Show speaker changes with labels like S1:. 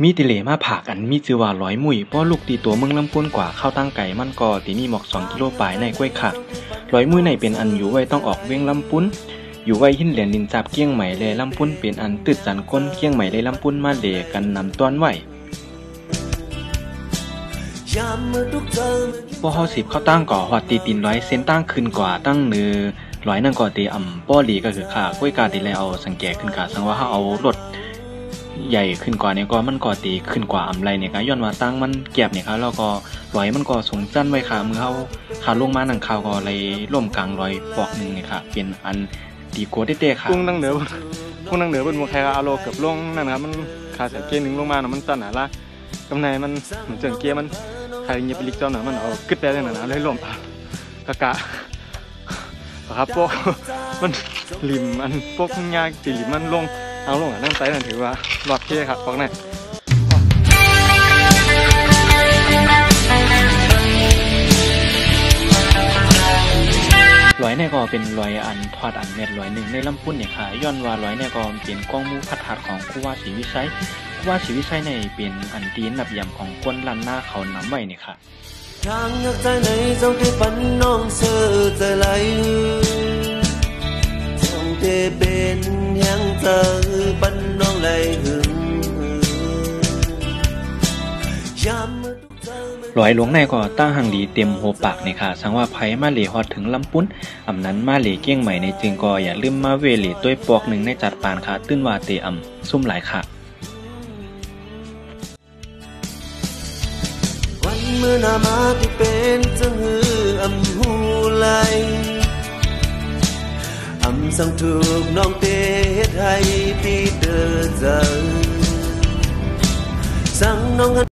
S1: มีติเลมาผากอันมีชื่อว่าร้อยมุ้ยป้อลูกตีตัวเมืองลำพูนกว่าเข้าตั้งไก่มันก็ตีมีหมอก2 กิโลปลายในกล้วยขาดร้อยมุ้ยในเป็นอันอยู่ไว้ต้องออกเว้งลำปุ้นอยู่ไว้หินเหรียญลินจับเกี้ยงใหม่เลยลำปุ้นเป็นอันตึดจันก้นเกี้ยงใหม่เลยลำปุ้นมาเลกันนำต้อนไหวป้อเฮา10เข้าตั้งก่อฮอดตีตินร้อยเส้นตั้งขึ้นกว่าตั้งเนือร้อยนั่งก่อตีป้อหลีก็คือค่ากล้วยกาตีแล้วเอาสังเกตขึ้นกาสังว่าเฮาเอารถใหญ่ขึ้นกว่าเนี่ยก็มันก็ตีขึ้นกว่าไรเนี่ยก็ย้อนว่าตั้งมันแก็บเนี่ยครับแล้วก็ร้อยมันก็สูงจั่นไว้ค่ะมือเฮาขาลงมาหนังข่าวก็เลยร่วมกลางร้อยปอกนึงเนี่ยค่ะเป็นอันตีโกเต้ๆค่ะ
S2: พุ่งนั่งเหนือเป็นบ่ใครก็เอาโลเกือบลงนั่นนะครับมันขาเสียเกียร์นึงลงมาเนาะมันตันหนาละกำไนมันเหมือนเจิงเกียร์มันใครเงียบไปลิกเจ้าหน่ะมันเอากึดได้จังนั้นเลยล้มกะครับพวกมันริมอันพวกยากตีริมมันลงเอาลงนั่งไต่นั่นถือว่าหลอดเท่ครับพวกนี้
S1: ร้อยเนี่ยก็เป็นร้อยอันทอดอันเม็ดร้อยหนึ่งในลำพูนเนี่ยค่ะย้อนว่าร้อยเนี่ยก็เป็นกองมูพัดหัดของผู้ว่าศรีวิชัยผู้ว่าศรีวิชัยในเป็นอันตีนนับยำของคนลันหน้าเขาน้ำไว้เนี่ยค่ะทางยักษ์ใจในเจ้าที่ปันน้องเสือใจไหลส่งเทเป็นยังเจอปันน้องไหลหึงร้อยหลวงในก็ตั้งหังดีเต็มหัวปากเนี่ยค่ะสังว่าไผมาเหล่ฮอดถึงลำปุ้นอำนั้นมาเหล่เกี้ยงใหม่ในจึงก็อย่าลืมมาเวเหล่ต้วยปอกหนึ่งในจัดปานค่ะตื้นว่าเตซุ่มหลายค่ะวันเมื่อนามาที่เป็นจังหือหูไหลสังถูกน้องเตเฮ็ดให้พี่เด้อใจสั่งน้อง